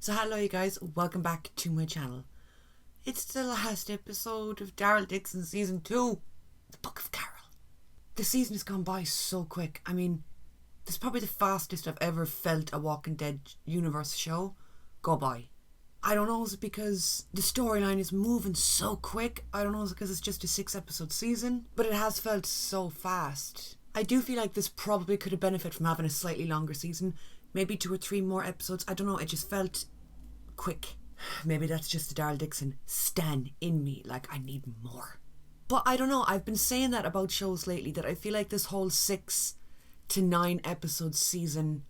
So hello you guys, welcome back to my channel. It's the last episode of Daryl Dixon season 2, The Book of Carol. The season has gone by so quick. I mean, this is probably the fastest I've ever felt a Walking Dead universe show go by. I don't know, is it because the storyline is moving so quick? I don't know, is it because it's just a 6-episode season? But it has felt so fast. I do feel like this probably could have benefited from having a slightly longer season. Maybe 2 or 3 more episodes. I don't know, it just felt quick. Maybe that's just the Daryl Dixon stan in me, like I need more. But I don't know, I've been saying that about shows lately, that I feel like this whole 6 to 9 episode season,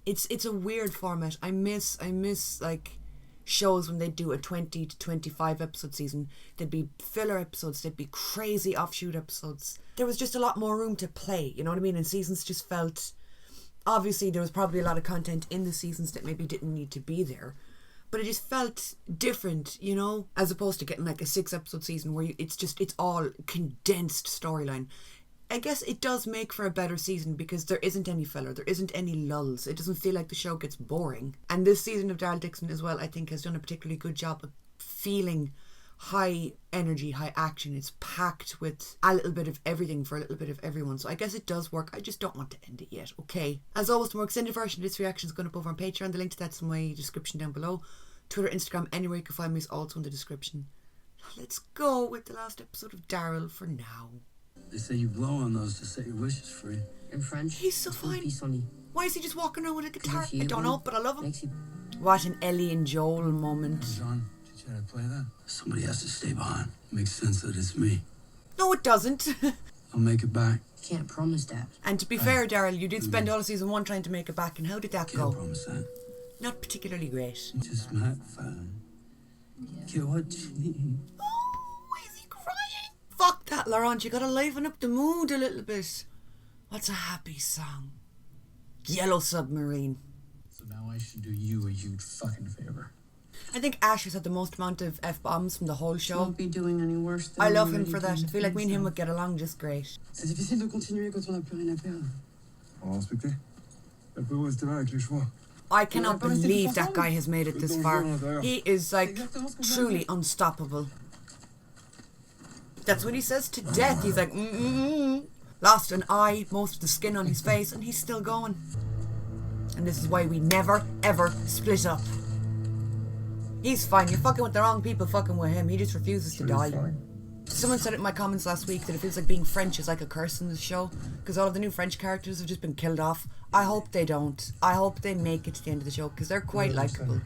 it's a weird format. I miss like shows when they do a 20 to 25 episode season. There'd be filler episodes, there'd be crazy offshoot episodes. There was just a lot more room to play, you know what I mean? And seasons just felt, obviously there was probably a lot of content in the seasons that maybe didn't need to be there, but it just felt different, you know, as opposed to getting like a 6-episode season where it's all condensed storyline. I guess it does make for a better season because there isn't any filler, there isn't any lulls. It doesn't feel like the show gets boring. And this season of Daryl Dixon as well, I think, has done a particularly good job of feeling high energy, high action. It's packed with a little bit of everything for a little bit of everyone. So I guess it does work. I just don't want to end it yet, okay? As always, the more extended version of this reaction is going up over on Patreon. The link to that's in my description down below. Twitter, Instagram, anywhere you can find me is also in the description. Let's go with the last episode of Daryl for now. They say you blow on those to set your wishes free. In French, He's so fine. Why is he just walking around with a guitar? I you don't know, but I love him. makes you- What an Ellie and Joel moment. John, teach you how to play that? Somebody has to stay behind. Makes sense that it's me. No, it doesn't. I'll make it back. Can't promise that. And to be fair, Daryl, you did spend all of season 1 trying to make it back, and how did that Can't go? promise that. Not particularly great. Just might find. Get what you need. Oh, why is he crying? Fuck that, Laurent. You gotta liven up the mood a little bit. What's a happy song? Yellow Submarine. So now I should do you a huge fucking favor. I think Ash has had the most amount of F-bombs from the whole show. Won't be doing any worse than I love I'm him for already that. I feel like me and him doing would get along just great. C'est difficile de continuer quand on n'a plus rien à perdre. On va respecter. Elle peut rester là avec les choix. I cannot believe that guy has made it this far. He is like truly unstoppable. That's what he says to death. He's like, lost an eye, most of the skin on his face, and he's still going. And this is why we never, ever split up. He's fine. You're fucking with the wrong people fucking with him. He just refuses to die. Someone said it in my comments last week that it feels like being French is like a curse in this show because all of the new French characters have just been killed off. I hope they don't. I hope they make it to the end of the show because they're quite likeable.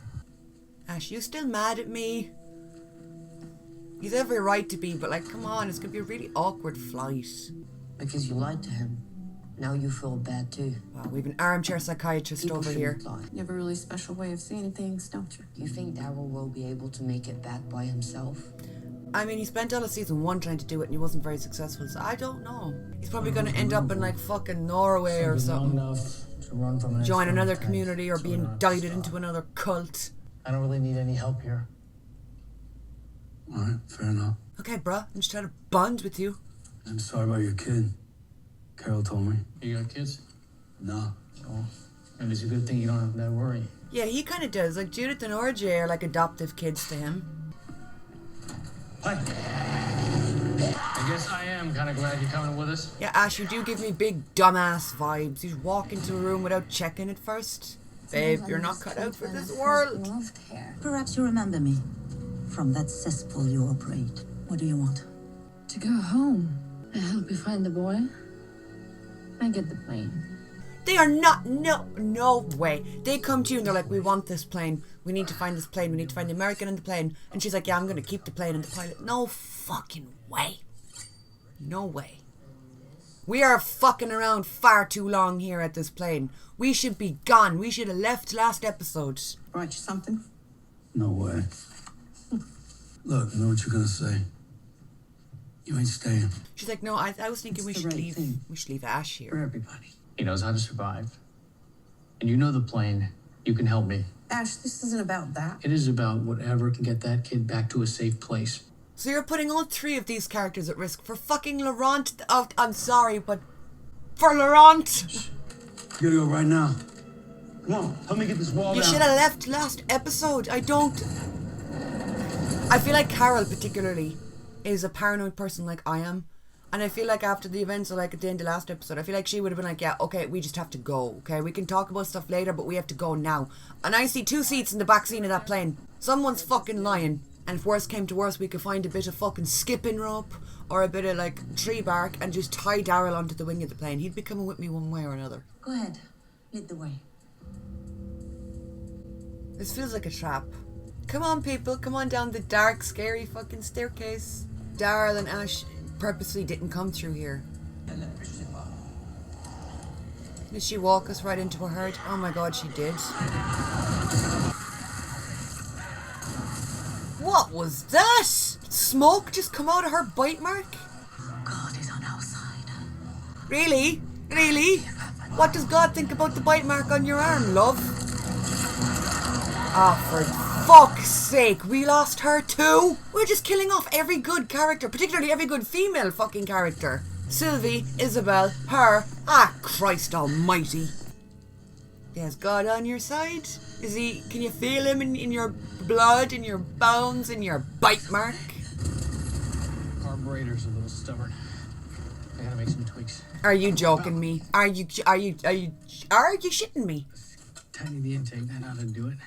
Ash, you still mad at me? He's every right to be, but like, come on, it's going to be a really awkward flight. Because you lied to him. Now you feel bad too. Wow, we have an armchair psychiatrist People over here. shouldn't lie. You have a really special way of seeing things, don't you? You think Daryl will be able to make it back by himself? I mean, he spent all of season 1 trying to do it and he wasn't very successful, so I don't know. He's probably going to end up in like fucking Norway or something. Enough to run from an Join external another threat, community or so be we're not indicted stopped. into another cult. I don't really need any help here. Alright, fair enough. Okay, bruh, I'm just trying to bond with you. I'm sorry about your kid. Carol told me. You got kids? No. Oh, and it's a good thing you don't have that worry. Yeah, he kind of does. Like, Judith and RJ are like adoptive kids to him. Hi. I guess I am kind of glad you're coming with us. Yeah, Ash, you do give me big dumbass vibes. You walk into a room without checking it first. Babe, you're not cut out for this world. Perhaps you remember me from that cesspool you operate. What do you want? To go home. I help you find the boy. I get the plane. They are not, no way. They come to you and they're like, we want this plane. We need to find this plane. We need to find the American in the plane. And she's like, yeah, I'm going to keep the plane and the pilot. No fucking way. No way. We are fucking around far too long here at this plane. We should be gone. We should have left last episode. Brought you something? No way. Look, I know what you're gonna say. You ain't staying. She's like, no, I was thinking we It's the should right leave. thing. We should leave Ash For here. everybody. He knows how to survive. And you know the plane. You can help me. Ash, this isn't about that. It is about whatever can get that kid back to a safe place. So you're putting all 3 of these characters at risk for fucking Laurent. Oh, I'm sorry, but for Laurent. You gotta go right now. Come on, help me get this wall You down. should have left last episode. I feel like Carol particularly is a paranoid person like I am. And I feel like after the events, like at the end of last episode, I feel like she would have been like, yeah, okay, we just have to go, okay? We can talk about stuff later, but we have to go now. And I see 2 seats in the back seat of that plane. Someone's fucking lying. And if worse came to worse, we could find a bit of fucking skipping rope or a bit of, like, tree bark and just tie Daryl onto the wing of the plane. He'd be coming with me one way or another. Go ahead. Lead the way. This feels like a trap. Come on, people. Come on down the dark, scary fucking staircase. Daryl and Ash purposely didn't come through here. Did she walk us right into a herd? Oh my god, she did. What was that? Smoke just come out of her bite mark? God is on our side. Really? Really? What does God think about the bite mark on your arm, love? Ah, for fuck's sake, we lost her too? We're just killing off every good character, particularly every good female fucking character. Sylvie, Isabel, her. Ah, Christ almighty. Is God on your side? Is he, can you feel him in your blood, in your bones, in your bite mark? Carburetor's a little stubborn. I gotta make some tweaks. Are you joking me? Are you shitting me? Tiny the intake, that ought to do it.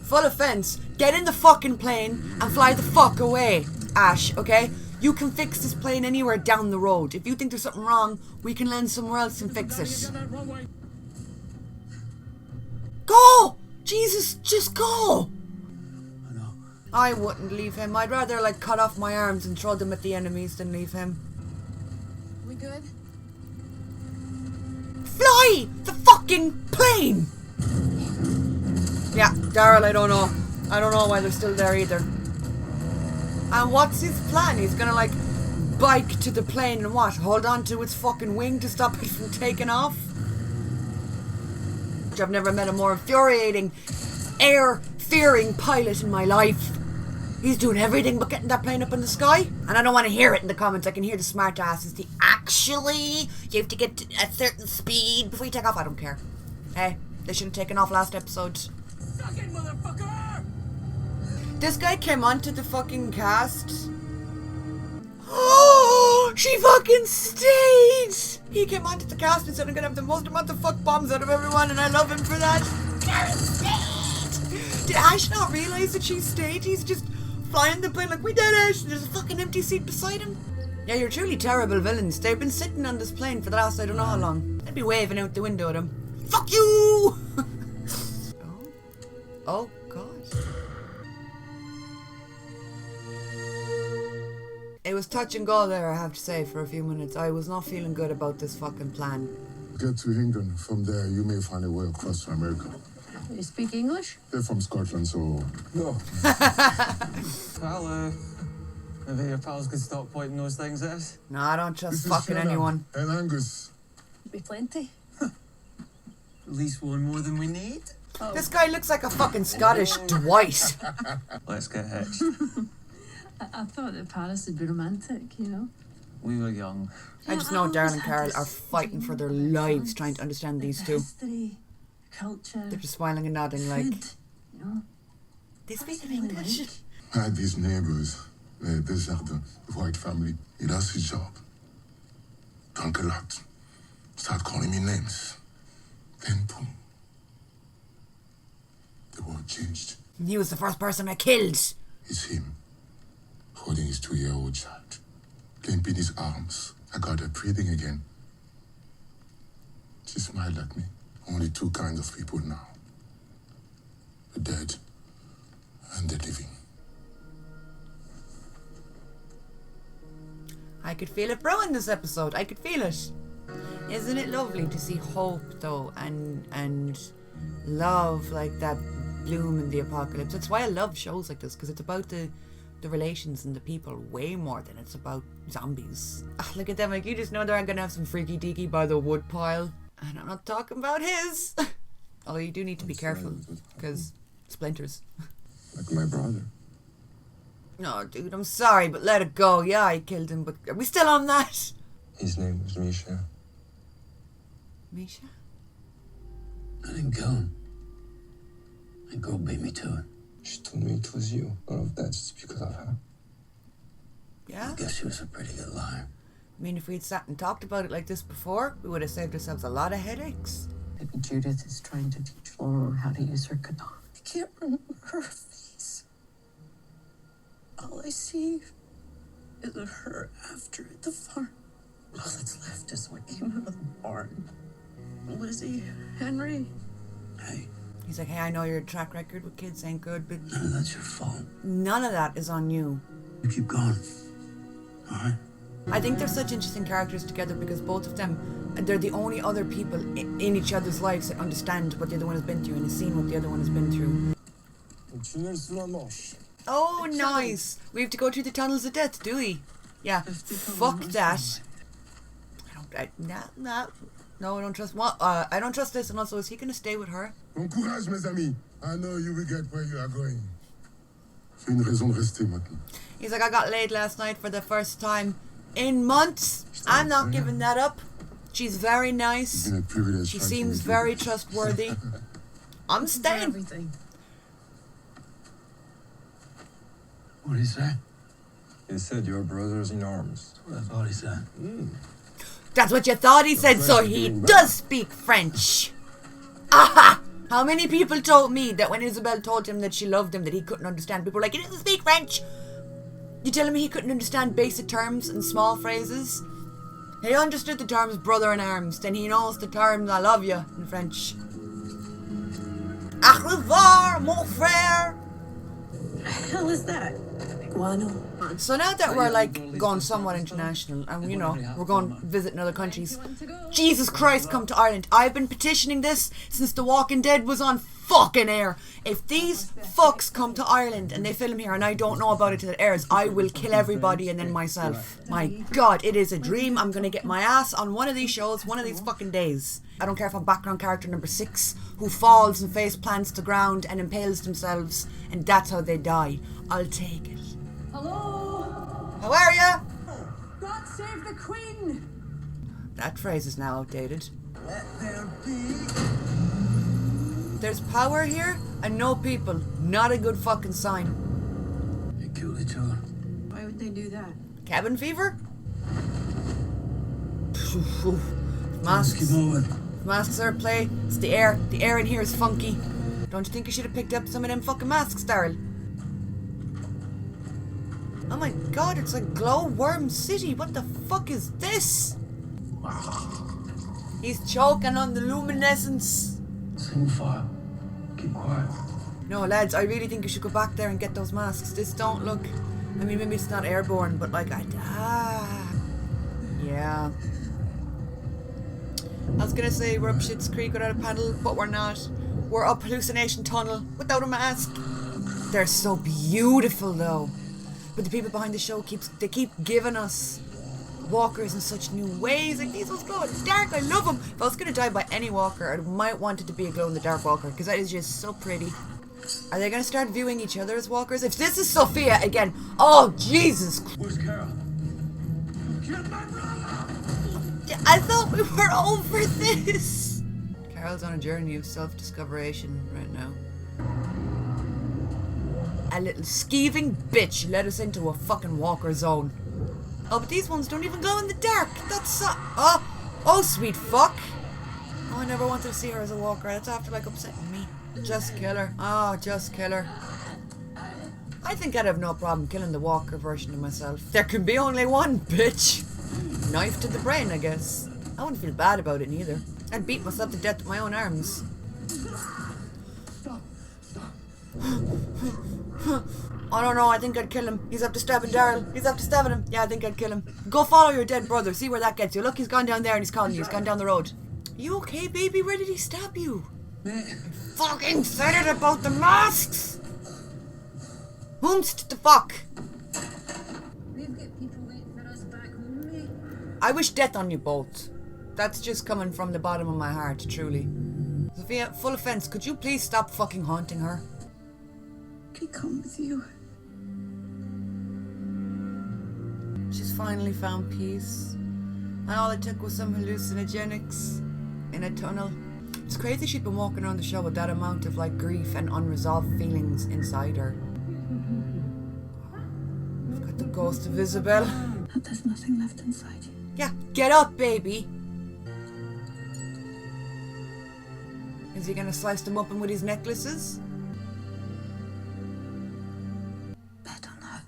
Full offense, get in the fucking plane and fly the fuck away, Ash, okay? You can fix this plane anywhere down the road. If you think there's something wrong, we can land somewhere else and fix it. Go! Jesus, just go! I know. I wouldn't leave him. I'd rather, like, cut off my arms and throw them at the enemies than leave him. We good? Fly the fucking plane! Yeah, Daryl, I don't know. I don't know why they're still there either. And what's his plan? He's gonna, like, bike to the plane and what? Hold on to its fucking wing to stop it from taking off? I've never met a more infuriating, air-fearing pilot in my life. He's doing everything but getting that plane up in the sky. And I don't want to hear it in the comments. I can hear the smart asses. Actually, you have to get to a certain speed before you take off. I don't care. Hey, they should have taken off last episode. Suck it, motherfucker! This guy came onto the fucking cast. Oh, she fucking stayed! He came onto the cast and said, I'm gonna have the most amount of fuck bombs out of everyone, and I love him for that. Karen stayed! Did Ash not realise that she stayed? He's just flying the plane like, we did it! And there's a fucking empty seat beside him. Yeah, you're truly terrible villains. They've been sitting on this plane for the last I don't know how long. I'd be waving out the window at them. Fuck you! Oh god. It was touch and go there, I have to say, for a few minutes. I was not feeling good about this fucking plan. Get to England. From there, you may find a way across to America. You speak English? They're from Scotland, so... No. Well, maybe your pals could stop pointing those things at us. No, I don't trust This is fucking Shannon anyone. and Angus. Be plenty. At least one more than we need. This guy looks like a fucking Scottish Dwight. Let's get hitched. I thought that Paris would be romantic, you know? We were young. I just know Daryl and Carol are fighting for their lives trying to understand these two. History, culture, They're just smiling and nodding like, food, you know? they speak in Really English. like. I had these neighbors, the Desjardins, the white family. He does his job. Drunk a lot. Start calling me names. Then boom. The world changed. He was the first person I killed. It's him, holding his 2-year-old child, limp in his arms. I got her breathing again. She smiled at me. Only 2 kinds of people now. The dead and the living. I could feel it brewing this episode. I could feel it. Isn't it lovely to see hope though and love like that bloom in the apocalypse? That's why I love shows like this, because it's about the relations and the people way more than it's about zombies. Look at them, like you just know they're gonna have some freaky deaky by the wood pile. And I'm not talking about his. Although you do need to be careful, because splinters. Like my brother. No, dude, I'm sorry, but let it go. Yeah, I killed him, but are we still on that? His name was Misha. Misha? I didn't kill him. That girl beat me to it. She told me it was you. All of that just because of her. Yeah? I guess she was a pretty good liar. I mean, if we'd sat and talked about it like this before, we would have saved ourselves a lot of headaches. Maybe Judith is trying to teach Laura how to use her katana. I can't remember her face. All I see is of her after at the farm. All that's left is what came out of the barn. Lizzie, Henry. Hey, He's like, hey, I know your track record with kids ain't good, but none of that's your fault. none of that is on you. You keep going. All right? I think they're such interesting characters together because both of them, they're the only other people in each other's lives that understand what the other one has been through and has seen what the other one has been through. Oh, nice. We have to go through the tunnels of death, do we? Yeah. Fuck that. No, I don't trust. What? I don't trust this. And also, is he gonna stay with her? Bon courage, mes amis. I know you will get where you are going. J'ai une raison de rester maintenant. He's like, I got laid last night for the first time in months. I'm not giving that up. She's very nice. She seems very trustworthy. I'm staying. Everything. What did he say? He said your brother's in arms. That's what I thought he said. That's what you thought he said, so he does speak French. Aha! How many people told me that when Isabel told him that she loved him, that he couldn't understand? People were like, he doesn't speak French. You telling me he couldn't understand basic terms and small phrases? He understood the terms brother in arms, then he knows the terms I love you in French. Au revoir, mon frère. The hell is that? Guano. So now that we're like going somewhat international and you know we're going visiting other countries, Jesus Christ, come to Ireland. I've been petitioning this since The Walking Dead was on fucking air. If these fucks come to Ireland and they film here and I don't know about it till it airs, I will kill everybody and then myself. My God, it is a dream. I'm gonna get my ass on one of these shows one of these fucking days. I don't care if I'm background character number 6 who falls and face plants to ground and impales themselves and that's how they die. I'll take it. Hello? How are ya? God save the Queen! That phrase is now outdated. There's power here and no people. Not a good fucking sign. They killed each other. Why would they do that? Cabin fever? Let's Masks. keep moving. Masks are at play. It's the air. The air in here is funky. Don't you think you should have picked up some of them fucking masks, Daryl? Oh my God, it's like Glowworm City. What the fuck is this? He's choking on the luminescence. Single file. Keep quiet. No, lads, I really think you should go back there and get those masks. This don't look... I mean, maybe it's not airborne, but like, yeah. I was gonna say we're up Schitt's Creek without a paddle, but we're not. We're up Hallucination Tunnel without a mask. They're so beautiful, though. But the people behind the show keep giving us walkers in such new ways. Like these ones glow in the dark. I love them. If I was gonna die by any walker, I might want it to be a glow in the dark walker because that is just so pretty. Are they gonna start viewing each other as walkers? If this is Sophia again, oh Jesus! Where's Carol? I thought we were over this. Carol's on a journey of self-discoveration right now. A little skeeving bitch let us into a fucking walker zone. Oh, but these ones don't even glow in the dark. That's so... Oh, sweet fuck. Oh, I never wanted to see her as a walker. That's after, like, upsetting me. Just kill her. Oh, just kill her. I think I'd have no problem killing the walker version of myself. There can be only one, bitch. Knife to the brain, I guess. I wouldn't feel bad about it, neither. I'd beat myself to death with my own arms. I don't know, I think I'd kill him. He's up to stabbing Daryl. He's up to stabbing him. Yeah, I think I'd kill him. Go follow your dead brother. See where that gets you. Look, he's gone down there and he's calling you. He's gone down the road. You okay, baby? Where did he stab you? I fucking said it about the masks! Whomst the fuck? We've got people waiting for us back home, mate. I wish death on you both. That's just coming from the bottom of my heart, truly. Sophia, full offense, could you please stop fucking haunting her? Can I come with you? She's finally found peace. And all it took was some hallucinogenics in a tunnel. It's crazy she'd been walking around the show with that amount of like grief and unresolved feelings inside her. We've got the ghost of Isabel. There's nothing left inside you. Yeah, get up, baby. Is he gonna slice them open with his necklaces? Bet on that.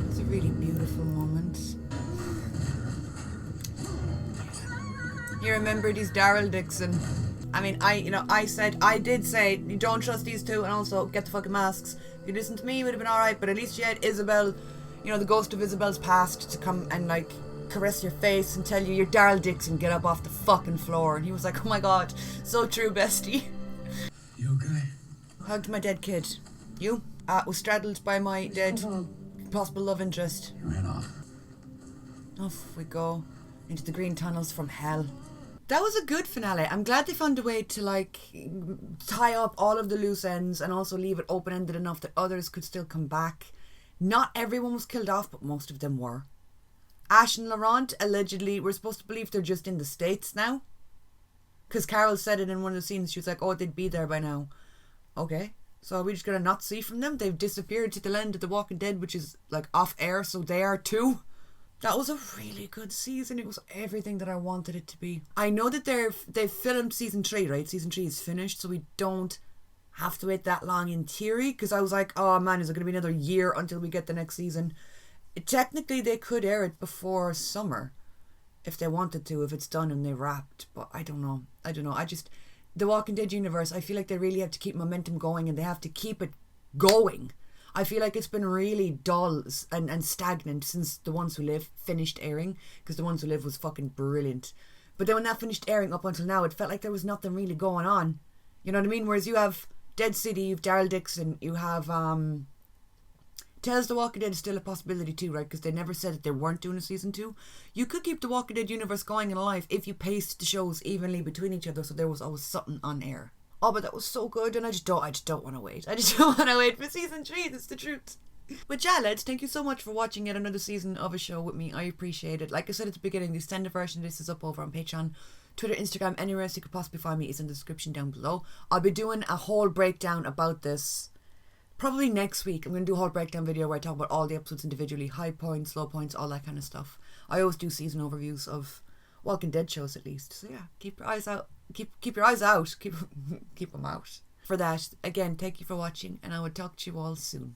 It's a really beautiful moment. You remembered he's Daryl Dixon. I mean, I did say, you don't trust these two, and also get the fucking masks. If you listened to me, it would have been alright, but at least you had Isabel, the ghost of Isabel's past, to come and, like, caress your face and tell you you're Daryl Dixon, get up off the fucking floor. And he was like, oh my god, so true, bestie. You okay? Hugged my dead kid. You? Was straddled by my dead possible love interest. You ran off. Off we go. Into the green tunnels from hell. That was a good finale. I'm glad they found a way to, like, tie up all of the loose ends and also leave it open-ended enough that others could still come back. Not everyone was killed off, but most of them were. Ash and Laurent, allegedly, we're supposed to believe they're just in the States now. Because Carol said it in one of the scenes. She was like, oh, they'd be there by now. Okay. So are we just going to not see from them? They've disappeared to the land of the Walking Dead, which is, like, off air, so they are too. That was a really good season. It was everything that I wanted it to be. I know that they've filmed season 3, right? Season 3 is finished, so we don't have to wait that long in theory. Because I was like, oh man, is it going to be another year until we get the next season? Technically, they could air it before summer if they wanted to, if it's done and they wrapped. But I don't know. The Walking Dead universe, I feel like they really have to keep momentum going and they have to keep it going. I feel like it's been really dull and stagnant since The Ones Who Live finished airing, because The Ones Who Live was fucking brilliant. But then when that finished airing up until now, it felt like there was nothing really going on. You know what I mean? Whereas you have Dead City, you have Daryl Dixon, you have Tales The Walking Dead is still a possibility too, right? Because they never said that they weren't doing a season 2. You could keep the Walking Dead universe going and alive if you paced the shows evenly between each other, so there was always something on air. Oh, but that was so good, and I just don't want to wait. I just don't want to wait for season 3. That's the truth. But yeah, lads, thank you so much for watching yet another season of a show with me. I appreciate it. Like I said at the beginning, the extended version of this is up over on Patreon, Twitter, Instagram, anywhere else you could possibly find me is in the description down below. I'll be doing a whole breakdown about this probably next week. I'm going to do a whole breakdown video where I talk about all the episodes individually, high points, low points, all that kind of stuff. I always do season overviews of Walking Dead shows at least. So yeah, keep your eyes out. Keep your eyes out. Keep them out. For that, again, thank you for watching, and I will talk to you all soon.